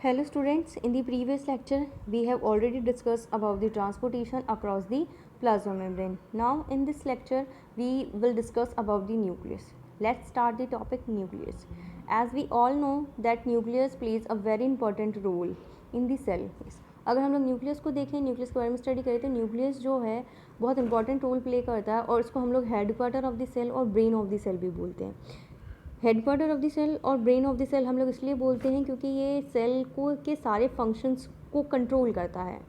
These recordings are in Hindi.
Hello students, in the previous lecture we have already discussed about the transportation across the plasma membrane. Now in this lecture we will discuss about the nucleus. Let's start the topic nucleus. As we all know that nucleus plays a very important role in the cell. अगर हम लोग न्यूक्लियस को देखें, न्यूक्लियस के बारे में स्टडी करें तो न्यूक्लियस जो है बहुत इंपॉर्टेंट रोल प्ले करता है और इसको हम लोग headquarter of the cell और ब्रेन ऑफ द सेल भी बोलते हैं। हेडक्वार्टर ऑफ द सेल और ब्रेन ऑफ द सेल हम लोग इसलिए बोलते हैं क्योंकि ये सेल को के सारे फंक्शंस को कंट्रोल करता है।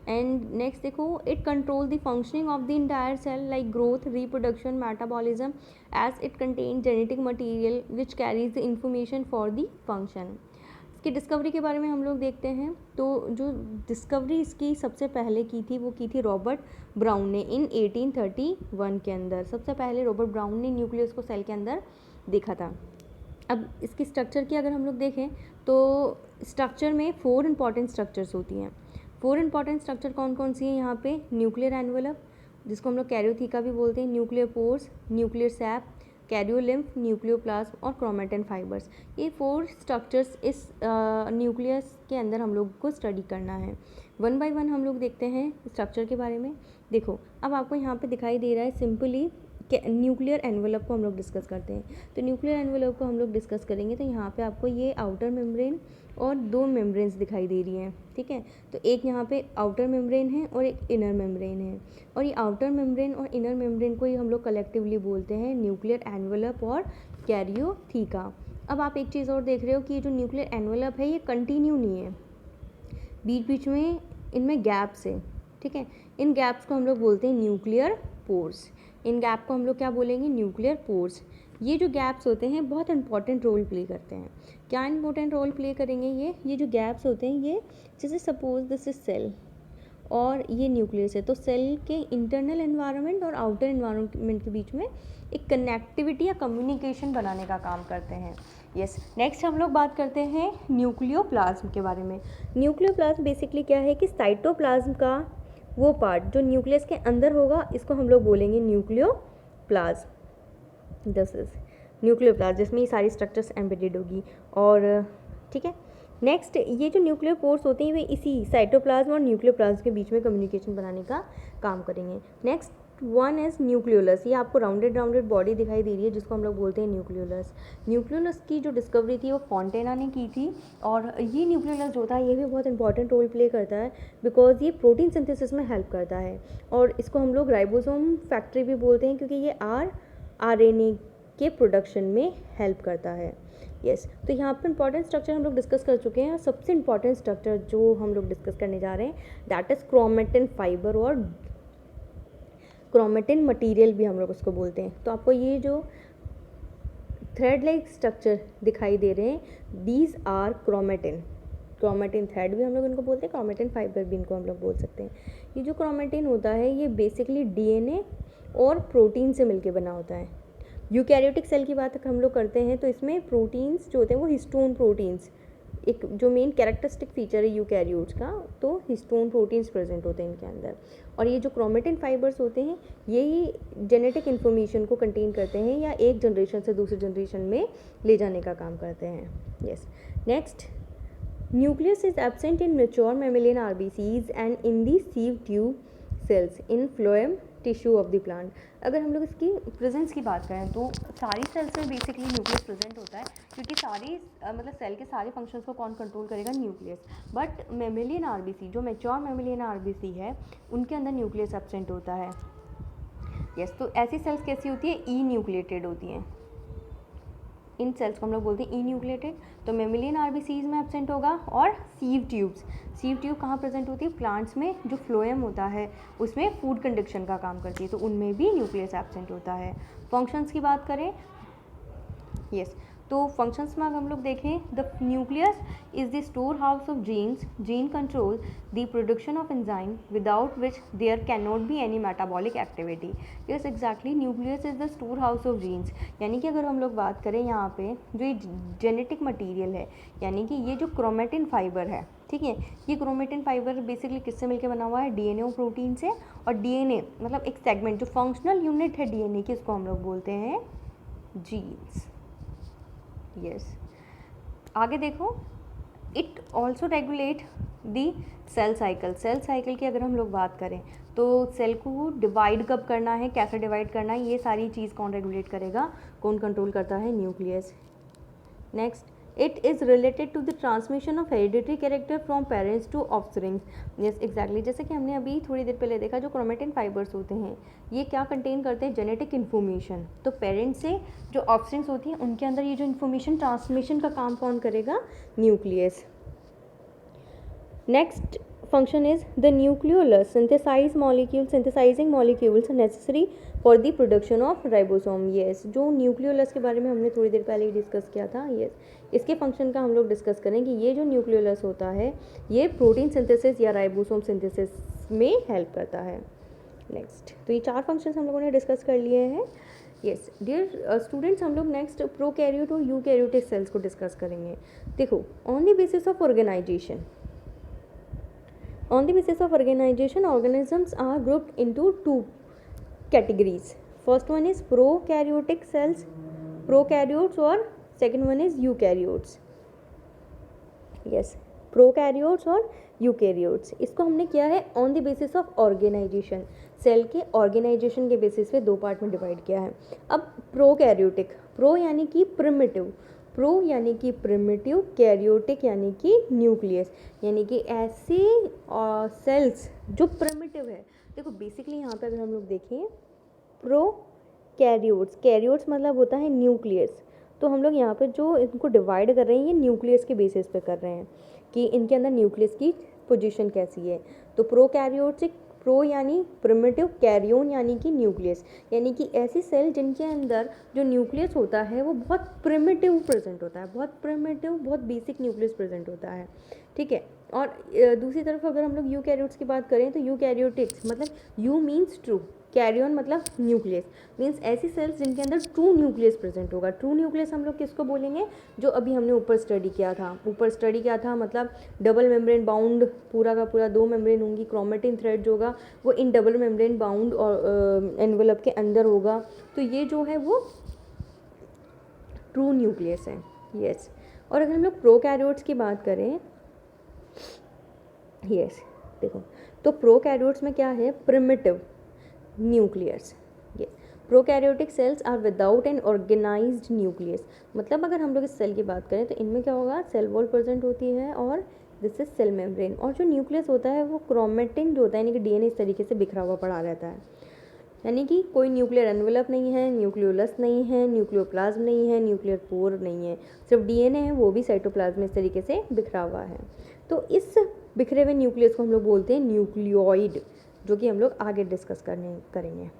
एंड नेक्स्ट देखो, it control the functioning of the entire cell like growth, reproduction, metabolism as it contain genetic material which carries the information for the function. इसकी डिस्कवरी के बारे में हम लोग देखते हैं तो जो डिस्कवरी इसकी सबसे पहले की थी वो की थी रॉबर्ट ब्राउन ने इन 1831 के अंदर। सबसे पहले रॉबर्ट ब्राउन ने न्यूक्लियस को सेल के अंदर देखा था। अब इसकी स्ट्रक्चर की अगर हम लोग देखें तो स्ट्रक्चर में 4 इंपॉर्टेंट स्ट्रक्चर्स होती हैं। 4 इंपॉर्टेंट स्ट्रक्चर कौन कौन सी हैं यहाँ पे? न्यूक्लियर एनवेलप, जिसको हम लोग कैरियोथीका भी बोलते हैं, nuclear pores, nuclear sap, karyolymph, nucleoplasm और क्रोमेटिन फाइबर्स। ये 4 स्ट्रक्चर्स इस न्यूक्लियस के अंदर हम लोग को स्टडी करना है। वन बाय वन हम लोग देखते हैं स्ट्रक्चर के बारे में। देखो अब आपको यहाँ पे दिखाई दे रहा है सिंपली न्यूक्लियर एनवेलप को हम लोग डिस्कस करते हैं। तो न्यूक्लियर एनवेलप को हम लोग डिस्कस करेंगे तो यहाँ पे आपको ये आउटर मेम्ब्रेन और 2 मेम्ब्रेन्स दिखाई दे रही हैं, ठीक है। तो एक यहाँ पे आउटर मेम्ब्रेन है और एक इनर मेम्ब्रेन है, और ये आउटर मेम्ब्रेन और इनर मेम्ब्रेन को ही हम लोग कलेक्टिवली बोलते हैं न्यूक्लियर एनवेलप और कैरियोथीका। अब आप एक चीज़ और देख रहे हो कि ये जो न्यूक्लियर एनवेलप है ये कंटिन्यू नहीं है, बीच बीच में इनमें गैप्स है, ठीक है। इन गैप्स को हम लोग बोलते हैं न्यूक्लियर पोर्स। इन गैप को हम लोग क्या बोलेंगे? Nuclear pores. ये जो गैप्स होते हैं बहुत इंपॉर्टेंट रोल प्ले करते हैं। क्या इंपॉर्टेंट रोल प्ले करेंगे ये जो गैप्स होते हैं ये, जैसे सपोज दिस इज सेल और ये न्यूक्लियस है, तो सेल के इंटरनल एनवायरनमेंट और आउटर एनवायरनमेंट के बीच में एक कनेक्टिविटी या कम्युनिकेशन बनाने का काम करते हैं। यस, नेक्स्ट हम लोग बात करते हैं न्यूक्लियोप्लाज्म के बारे में। न्यूक्लियोप्लाज्म बेसिकली क्या है कि साइटोप्लाज्म का वो पार्ट जो न्यूक्लियस के अंदर होगा इसको हम लोग बोलेंगे न्यूक्लियोप्लाज्म। दिस इज न्यूक्लियोप्लाज्म, जिसमें ये सारी स्ट्रक्चर्स एम्बेडेड होगी। और ठीक है, नेक्स्ट ये जो न्यूक्लियर पोर्स होते हैं वे इसी साइटोप्लाज्म और न्यूक्लियोप्लाज्म के बीच में कम्युनिकेशन बनाने का काम करेंगे। Next one is nucleolus. ये आपको राउंडेड बॉडी दिखाई दे रही है जिसको हम लोग बोलते हैं न्यूक्लियोलस। न्यूक्लियोलस की जो डिस्कवरी थी वो फॉन्टेना ने की थी, और ये न्यूक्लियोलस जो होता है ये भी बहुत इंपॉर्टेंट रोल प्ले करता है बिकॉज ये प्रोटीन सिंथेसिस में हेल्प करता है, और इसको हम लोग राइबोसोम फैक्ट्री भी बोलते हैं क्योंकि ये RNA के प्रोडक्शन में हेल्प करता है। यस, तो यहाँ पर इंपॉर्टेंट स्ट्रक्चर हम लोग डिस्कस कर चुके हैं। सबसे इंपॉर्टेंट स्ट्रक्चर जो हम लोग डिस्कस करने जा रहे हैं दैट इज़ क्रोमेटिन फाइबर और क्रोमेटिन मटेरियल भी हम लोग उसको बोलते हैं। तो आपको ये जो थ्रेड लाइक स्ट्रक्चर दिखाई दे रहे हैं दीज आर क्रोमेटिन थ्रेड भी हम लोग इनको बोलते हैं, क्रोमेटिन फाइबर भी इनको हम लोग बोल सकते हैं। ये जो क्रोमेटिन होता है ये बेसिकली DNA और प्रोटीन से मिलके बना होता है। यूकैरियोटिक सेल की बात हम लोग करते हैं तो इसमें प्रोटीन्स जो होते हैं वो हिस्टोन प्रोटीन्स, एक जो मेन कैरेक्टरिस्टिक फीचर है यूकैरियोट्स का, तो हिस्टोन प्रोटीन्स प्रेजेंट होते हैं इनके अंदर। और ये जो क्रोमेटिन फाइबर्स होते हैं यही जेनेटिक इन्फॉर्मेशन को कंटेन करते हैं या एक जनरेशन से दूसरी जनरेशन में ले जाने का काम करते हैं। Yes, next nucleus is absent in mature mammalian RBCs and in the sieve tube cells in phloem tissue of the plant. अगर हम लोग इसकी प्रेजेंस की बात करें तो सारी सेल्स में बेसिकली न्यूक्लियस प्रेजेंट होता है क्योंकि सारी मतलब सेल के सारे फंक्शंस को कौन कंट्रोल करेगा? न्यूक्लियस। बट मैमेलियन RBC जो मैच्योर मैमेलियन RBC है उनके अंदर न्यूक्लियस एब्सेंट होता है। यस, तो ऐसी सेल्स कैसी होती है? ई न्यूक्लिएटेड होती हैं। इन सेल्स को हम लोग बोलते हैं ई न्यूक्लिएटेड। तो मैमेलियन RBCs में एब्सेंट होगा। और सीव ट्यूब कहाँ प्रेजेंट होती है? प्लांट्स में जो फ्लोएम होता है उसमें फूड कंडक्शन का काम करती है, तो उनमें भी न्यूक्लियस एब्सेंट होता है। फंक्शंस की बात करें, यस, तो फंक्शंस में अगर हम लोग देखें the nucleus is the storehouse of genes, gene control the production of enzyme without which there cannot be any metabolic activity. Yes exactly, nucleus is the storehouse of genes, यानी कि अगर हम लोग बात करें यहाँ पे जो ये जेनेटिक मटीरियल है यानी कि ये जो क्रोमेटिन फाइबर है, ठीक है, ये क्रोमेटिन फाइबर बेसिकली किससे मिलकर बना हुआ है? DNA और प्रोटीन से। और DNA मतलब एक सेगमेंट जो फंक्शनल यूनिट है DNA की इसको हम लोग बोलते हैं जीन्स। यस, आगे देखो it also regulate the cell cycle. Cell cycle की अगर हम लोग बात करें तो सेल को डिवाइड कब करना है, कैसे डिवाइड करना है, ये सारी चीज़ कौन रेगुलेट करेगा, कौन कंट्रोल करता है, nucleus. Next, it is related to the transmission of hereditary character from parents to offspring। yes exactly, जैसे कि हमने अभी थोड़ी देर पहले देखा, जो क्रोमेटिन फाइबर्स होते हैं ये क्या कंटेन करते हैं, जेनेटिक इन्फॉर्मेशन। तो पेरेंट्स से जो ऑफस्प्रिंग्स होती हैं उनके अंदर ये जो इन्फॉर्मेशन ट्रांसमिशन का काम कौन करेगा, nucleus. Next function is the nucleolus synthesizing molecules necessary for the production of ribosome। yes, जो न्यूक्लियोलस के बारे में हमने थोड़ी देर पहले ही डिस्कस किया था। yes, इसके फंक्शन का हम लोग डिस्कस करें कि ये जो न्यूक्लियोलस होता है ये प्रोटीन सिंथेसिस या राइबोसोम सिंथेसिस में हेल्प करता है। नेक्स्ट, तो ये 4 फंक्शंस हम लोगों ने डिस्कस कर लिए हैं। यस डियर स्टूडेंट्स, हम लोग नेक्स्ट प्रोकैरियोट और यूकैरियोटिक सेल्स को डिस्कस करेंगे। देखो, on the basis of organisation, on the basis of organization, organisms are grouped into 2 categories. First one is prokaryotic cells, prokaryotes, or second one is eukaryotes। yes, prokaryotes और यूकैरियोट्स, इसको हमने किया है on the basis of organisation, cell के ऑर्गेनाइजेशन के बेसिस पे 2 पार्ट में डिवाइड किया है। अब प्रोकैरियोटिक, प्रो यानी कि प्रिमिटिव, प्रो यानी कि प्रिमिटिव, कैरियोटिक यानी कि न्यूक्लियस, यानी कि ऐसे सेल्स जो प्रिमिटिव है। देखो बेसिकली यहाँ पे अगर हम लोग देखें प्रो कैरियोट्स, कैरियोट्स मतलब होता है न्यूक्लियस, तो हम लोग यहाँ पे जो इनको डिवाइड कर रहे हैं ये न्यूक्लियस के बेसिस पे कर रहे हैं कि इनके अंदर न्यूक्लियस की पोजीशन कैसी है। तो प्रो कैरियोटिक, प्रो यानी प्रिमिटिव, कैरियोन यानी कि न्यूक्लियस, यानी कि ऐसी सेल जिनके अंदर जो न्यूक्लियस होता है वो बहुत प्रिमिटिव प्रेजेंट होता है, बहुत प्रिमिटिव, बहुत बेसिक न्यूक्लियस प्रेजेंट होता है। ठीक है, और दूसरी तरफ अगर हम लोग यूकैरियोट्स की बात करें तो यूकैरियोटिक्स मतलब यू मीन्स ट्रू, कैरियन मतलब न्यूक्लियस, मीन्स ऐसी सेल्स जिनके अंदर ट्रू न्यूक्लियस प्रेजेंट होगा। ट्रू न्यूक्लियस हम लोग किसको बोलेंगे, जो अभी हमने ऊपर स्टडी किया था। ऊपर स्टडी किया था मतलब डबल मेम्ब्रेन बाउंड, पूरा का पूरा 2 मेम्ब्रेन होंगी, क्रोमेटिन थ्रेड जो होगा वो इन डबल मेम्ब्रेन बाउंड और एनवेलप के अंदर होगा। तो ये जो है वो ट्रू न्यूक्लियस है। यस, और अगर हम लोग प्रोकैरियोट्स की बात करें, यस देखो, तो प्रोकैरियोट्स में क्या है, प्रिमिटिव न्यूक्लियस। ये prokaryotic cells are without an organised nucleus, मतलब अगर हम लोग इस सेल की बात करें तो इनमें क्या होगा, सेल वॉल प्रेजेंट होती है और दिस इज सेल मेम्ब्रेन, और जो न्यूक्लियस होता है वो क्रोमेटिन जो होता है यानी कि डीएनए इस तरीके से बिखरा हुआ पड़ा रहता है, यानी कि कोई न्यूक्लियर एनवेलप नहीं है, न्यूक्लियोलस नहीं है, न्यूक्लियोप्लाज्म नहीं है, न्यूक्लियर पोर नहीं है, सिर्फ डीएनए है, वो भी साइटोप्लाज्म में इस तरीके से बिखरा हुआ है। तो इस बिखरे हुए न्यूक्लियस को हम लोग बोलते हैं न्यूक्लियोइड, जो कि हम लोग आगे डिस्कस करेंगे।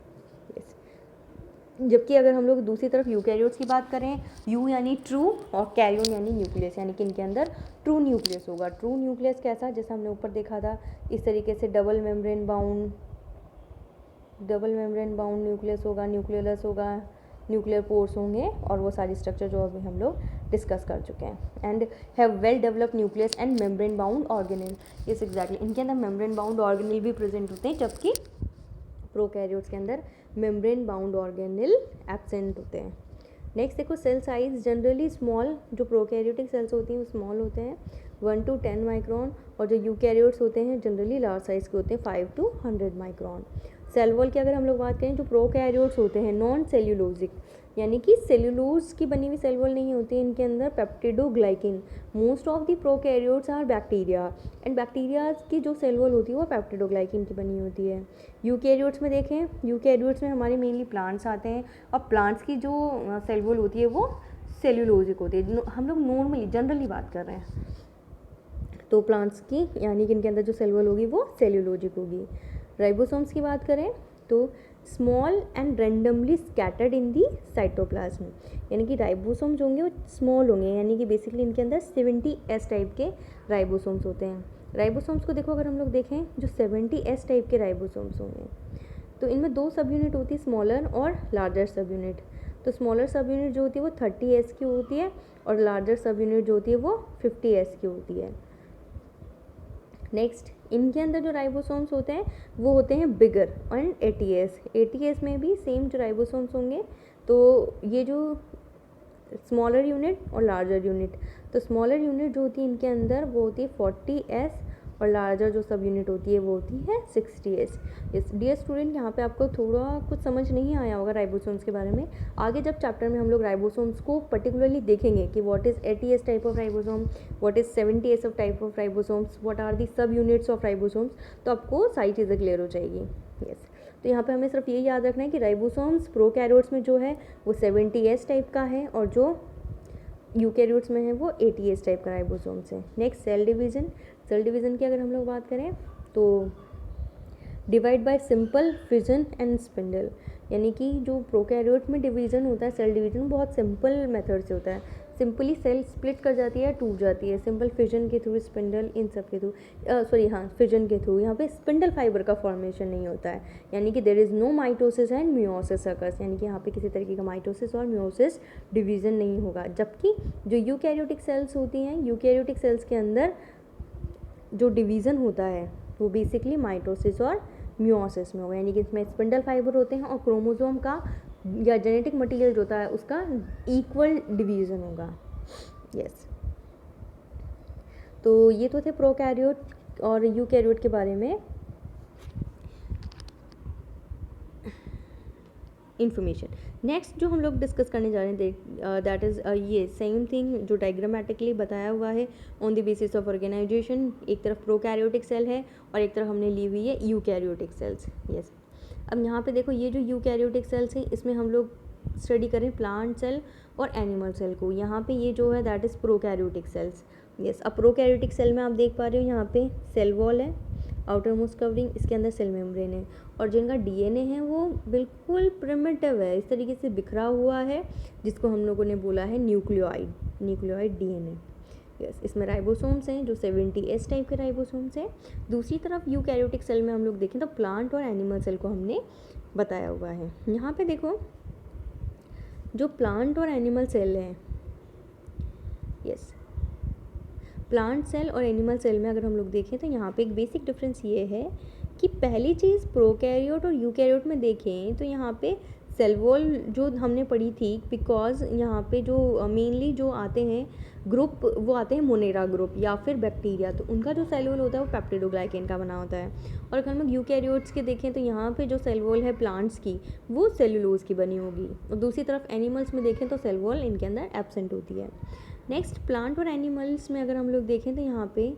जबकि अगर हम लोग दूसरी तरफ यूकैरियोट्स की बात करें, यू यानी ट्रू और कैरियन यानी न्यूक्लियस, यानी कि इनके अंदर ट्रू न्यूक्लियस होगा। ट्रू न्यूक्लियस कैसा, जैसा हमने ऊपर देखा था इस तरीके से डबल मेम्ब्रेन बाउंड न्यूक्लियस होगा, न्यूक्लियोलस होगा, न्यूक्लियर पोर्स होंगे, और वो सारी स्ट्रक्चर जो अभी हम लोग डिस्कस कर चुके हैं। And have well developed nucleus and membrane bound organelle. Yes exactly, इनके अंदर मेम्ब्रेन बाउंड ऑर्गेनेल भी प्रेजेंट होते हैं, जबकि प्रोकैरियोट्स के अंदर मेम्ब्रेन बाउंड ऑर्गेनेल एब्सेंट होते हैं। नेक्स्ट देखो, सेल साइज जनरली स्मॉल, जो प्रोकैरियोटिक सेल्स होती हैं वो स्मॉल होते हैं 1 to 10 माइक्रॉन, और जो यूकैरियोट्स होते हैं जनरली लार्ज साइज के होते हैं 5 to 100 माइक्रॉन। सेल वॉल की अगर हम लोग बात करें, जो प्रोकैरियोट्स होते हैं नॉन सेल्यूलोजिक, यानी कि सेल्यूलोज की बनी हुई सेल वॉल नहीं होती है इनके अंदर, peptidoglycan. Most of the prokaryotes are bacteria, and bacteria की जो सेल वॉल होती है वो पेप्टिडोग्लाइकिन की बनी होती है। यूकैरियोट्स में देखें, यूकैरियोट्स में हमारे मेनली प्लांट्स आते हैं, और प्लांट्स की जो सेल वॉल होती है वो सेल्यूलोजिक होती है। हम लोग नॉर्मली जनरली बात कर रहे हैं, तो प्लांट्स की यानी कि इनके अंदर जो सेल वॉल होगी वो सेल्यूलोजिक होगी। राइबोसोम्स की बात करें तो small and randomly scattered in the cytoplasm, यानी कि राइबोसोम्स होंगे वो स्मॉल होंगे, यानी कि बेसिकली इनके अंदर 70S टाइप के राइबोसोम्स होते हैं। राइबोसोम्स को देखो, अगर हम लोग देखें जो 70S टाइप के राइबोसोम्स होंगे तो इनमें 2 सब यूनिट होती है, स्मॉलर और लार्जर सब यूनिट। तो स्मॉलर सब यूनिट जो होती है वो 30S की होती है, और लार्जर सब यूनिट जो होती है वो 50S की होती है। नेक्स्ट, इनके अंदर जो राइबोसोम्स होते हैं वो होते हैं बिगर एंड 80S में भी सेम जो राइबोसोम्स होंगे, तो ये जो स्मॉलर यूनिट और लार्जर यूनिट तो स्मॉलर यूनिट जो होती है इनके अंदर वो होती है 40s और लार्जर जो सब यूनिट होती है वो होती है 60s। यस डियर स्टूडेंट, यहाँ पे आपको थोड़ा कुछ समझ नहीं आया होगा राइबोसोम्स के बारे में। आगे जब चैप्टर में हम लोग राइबोसोम्स को पर्टिकुलरली देखेंगे कि what is 80s type of ribosome, what is 70s of type of ribosomes, what are the subunits of ribosomes, तो आपको सारी चीज़ें क्लियर हो जाएगी। यस तो यहाँ पे हमें सिर्फ ये याद रखना है कि राइबोसोम्स प्रोकैरियोट्स में जो है वो 70s टाइप का है और जो यूकैरियोट्स में है वो 80s टाइप का राइबोसोम्स है। Next cell division. Cell division की अगर हम लोग बात करें तो divide by simple fission and spindle, यानी कि जो प्रोकैरियोट में डिवीज़न होता है सेल डिवीज़न बहुत सिंपल मेथड से होता है। सिंपली सेल स्प्लिट कर जाती है, टूट जाती है, सिंपल फिजन के थ्रू, स्पिंडल इन सब के थ्रू, फिजन के थ्रू। यहाँ पे स्पिंडल फाइबर का फॉर्मेशन नहीं होता है, यानी कि there is no mitosis and meiosis occurs, यानी कि यहाँ पे किसी तरीके का माइटोसिस और मियोसिस डिवीज़न नहीं होगा। जबकि जो यूकैरियोटिक सेल्स होती हैं, यूकैरियोटिक सेल्स के अंदर जो डिवीज़न होता है वो बेसिकली माइटोसिस और मियोसिस में होगा, यानी कि इसमें स्पिंडल फाइबर होते हैं और क्रोमोसोम का या जेनेटिक मटेरियल जो होता है उसका इक्वल डिवीज़न होगा। यस तो ये तो थे प्रोकैरियोट और यूकैरियोट के बारे में इन्फॉर्मेशन। नेक्स्ट जो हम लोग डिस्कस करने जा रहे हैं दैट इज़ ये सेम थिंग जो डायग्रामेटिकली बताया हुआ है on the basis of organisation. एक तरफ प्रोकैरियोटिक सेल है और एक तरफ हमने ली हुई है यूकैरियोटिक सेल्स। यस अब यहाँ पे देखो ये जो यूकैरियोटिक सेल्स हैं इसमें हम लोग स्टडी करें प्लांट सेल और एनिमल सेल को। यहाँ पे ये जो है that is prokaryotic cells. Yes अब प्रोकैरियोटिक सेल में आप देख पा रहे हो यहाँ पे सेल वॉल है, आउटर मोस्ट कवरिंग, इसके अंदर सेल मेम्ब्रेन है और जिनका डीएनए है वो बिल्कुल प्रिमिटिव है, इस तरीके से बिखरा हुआ है जिसको हम लोगों ने बोला है न्यूक्लियोइड डीएनए। यस इसमें राइबोसोम्स हैं जो 70s टाइप के राइबोसोम्स हैं। दूसरी तरफ यूकैरियोटिक सेल में हम लोग देखें तो प्लांट और एनिमल सेल को हमने बताया हुआ है। यहाँ पे देखो जो प्लांट और एनिमल सेल हैं, यस प्लांट सेल और एनिमल सेल में अगर हम लोग देखें तो यहाँ पे एक बेसिक डिफरेंस ये है कि पहली चीज़ प्रोकैरियोट और यूकैरियोट में देखें तो यहाँ पे सेल वॉल जो हमने पढ़ी थी, बिकॉज यहाँ पे जो मेनली जो आते हैं ग्रुप वो आते हैं मोनेरा ग्रुप या फिर बैक्टीरिया, तो उनका जो सेल वॉल होता है वो पेप्टिडोग्लाइकेन का बना होता है। और अगर हम लोग यूकैरियोट्स के देखें तो यहाँ पे जो सेल वॉल है प्लांट्स की वो सेलुलोज की बनी होगी, और दूसरी तरफ एनिमल्स में देखें तो सेल वॉल इनके अंदर एब्सेंट होती है। नेक्स्ट प्लांट और एनिमल्स में अगर हम लोग देखें तो यहाँ पे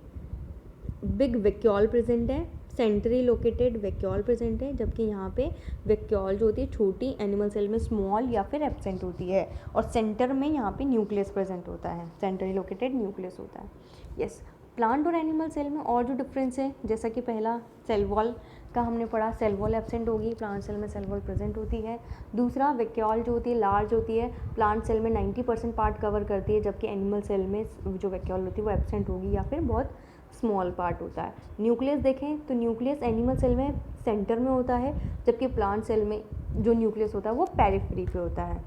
बिग वैक्यूल प्रेजेंट है, सेंट्री लोकेटेड वैक्यूल प्रेजेंट है, जबकि यहाँ पे वैक्यूल जो होती है छोटी एनिमल सेल में स्मॉल या फिर एब्सेंट होती है, और सेंटर में यहाँ पे न्यूक्लियस प्रेजेंट होता है, सेंट्री लोकेटेड न्यूक्लियस होता है। यस प्लांट और एनिमल सेल में और जो डिफरेंस है, जैसा कि पहला सेल वॉल का हमने पढ़ा, सेल वॉल एब्सेंट होगी, प्लांट सेल में सेल वॉल प्रेजेंट होती है। दूसरा वैक्यूल जो होती है लार्ज होती है, प्लांट सेल में 90% पार्ट कवर करती है, जबकि एनिमल सेल में जो वैक्यूल होती है वो एब्सेंट होगी या फिर बहुत स्मॉल पार्ट होता है। न्यूक्लियस देखें तो न्यूक्लियस एनिमल सेल में सेंटर में होता है, जबकि प्लांट सेल में जो न्यूक्लियस होता है वो पेरिफेरी पे होता है।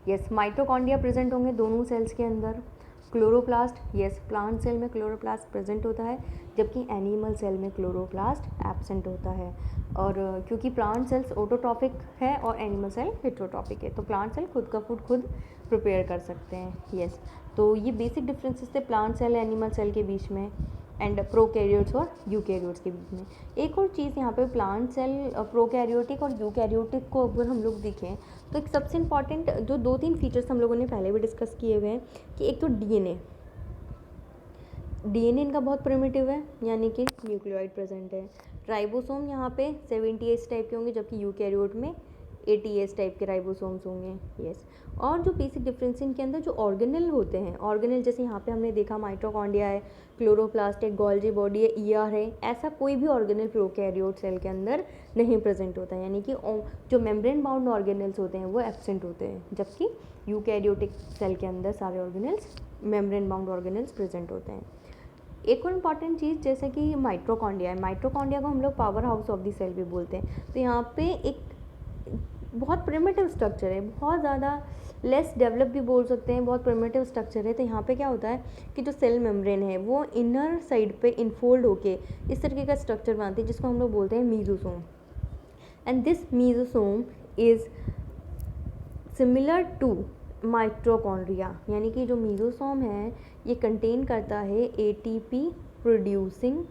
यस माइटोकॉन्ड्रिया प्रेजेंट होंगे दोनों सेल्स के अंदर। क्लोरोप्लास्ट, यस प्लांट सेल में क्लोरोप्लास्ट प्रेजेंट होता है, जबकि एनिमल सेल में क्लोरोप्लास्ट एब्सेंट होता है। और क्योंकि प्लांट सेल्स ऑटोट्रॉफिक है और एनिमल सेल हेटेरोट्रॉफिक है, तो प्लांट सेल खुद का फूड खुद प्रिपेयर कर सकते हैं। यस तो ये बेसिक डिफरेंसेस थे प्लांट सेल एनिमल सेल के बीच में एंड प्रोकैरियोट्स और यूकैरियोट्स के बीच में। एक और चीज़ यहाँ पे प्लांट सेल प्रोकैरियोटिक और यूकैरियोटिक को अगर हम लोग देखें तो एक सबसे इम्पॉर्टेंट जो 2-3 फीचर्स हम लोगों ने पहले भी डिस्कस किए हुए हैं कि एक तो डीएनए इनका बहुत प्रिमिटिव है, यानी कि न्यूक्लियोइड प्रेजेंट है। राइबोसोम यहाँ पे 70s टाइप के होंगे, जबकि यूकैरियोट में 80s टाइप के राइबोसोम्स होंगे। यस और जो बेसिक डिफरेंस इनके अंदर जो ऑर्गेनल होते हैं, ऑर्गेनल जैसे यहाँ पे हमने देखा माइटोकॉन्ड्रिया है, क्लोरोप्लास्ट है, गोल्जी बॉडी है, ईआर है, ऐसा कोई भी ऑर्गेनल प्रोकैरियोट सेल के अंदर नहीं प्रेजेंट होता है, यानी कि जो मेम्ब्रेन बाउंड ऑर्गेनल्स होते हैं वो एब्सेंट होते हैं, जबकि यूकैरियोटिक सेल के अंदर सारे organelles membrane bound organelles present होते हैं। एक और इम्पॉर्टेंट चीज़ जैसे कि माइटोकॉन्ड्रिया है, माइटोकॉन्ड्रिया को हम लोग powerhouse of the cell भी बोलते हैं। तो यहाँ पे एक बहुत प्रिमिटिव स्ट्रक्चर है, बहुत ज़्यादा लेस डेवलप भी बोल सकते हैं, बहुत प्रिमिटिव स्ट्रक्चर है। तो यहाँ पे क्या होता है कि जो सेल मेम्ब्रेन है वो इनर साइड पे इनफोल्ड होके इस तरीके का स्ट्रक्चर बनाती है, जिसको हम लोग बोलते हैं mesosome. And this mesosome is similar to mitochondria, यानी कि जो मीजोसोम है ये कंटेन करता है एटीपी प्रोड्यूसिंग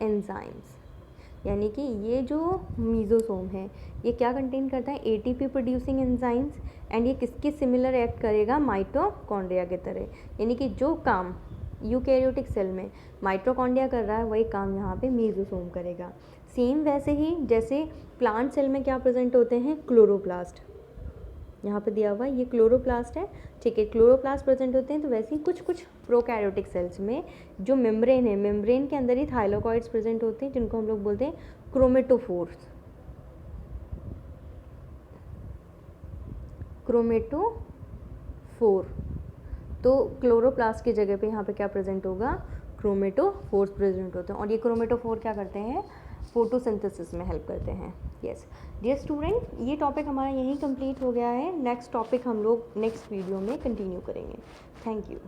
एंजाइम्स, यानी कि ये जो मीजोसोम है ये क्या कंटेन करता है, एटीपी प्रोड्यूसिंग एंजाइम्स, एंड ये किसके सिमिलर एक्ट करेगा, माइटोकॉन्ड्रिया की तरह, यानी कि जो काम यूकैरियोटिक सेल में माइटोकॉन्ड्रिया कर रहा है वही काम यहाँ पे मीजोसोम करेगा। सेम वैसे ही जैसे प्लांट सेल में क्या प्रेजेंट होते हैं, क्लोरोप्लास्ट, यहाँ पे दिया हुआ है ये क्लोरोप्लास्ट है, ठीक है, क्लोरोप्लास्ट प्रेजेंट होते हैं। तो वैसे ही कुछ कुछ प्रोकैरियोटिक सेल्स में जो मेम्ब्रेन है, मेम्ब्रेन के अंदर ही थाइलाकॉइड्स प्रेजेंट होते हैं जिनको हम लोग बोलते हैं क्रोमेटोफोर्स, क्रोमेटोफोर। तो क्लोरोप्लास्ट की जगह पे यहाँ पे क्या प्रेजेंट होगा, क्रोमेटोफोर्स प्रेजेंट होते हैं, और ये क्रोमेटोफोर क्या करते हैं, फोटोसिंथेसिस में हेल्प करते हैं। यस डियर स्टूडेंट, ये टॉपिक हमारा यहीं कंप्लीट हो गया है। नेक्स्ट टॉपिक हम लोग नेक्स्ट वीडियो में कंटिन्यू करेंगे। Thank you.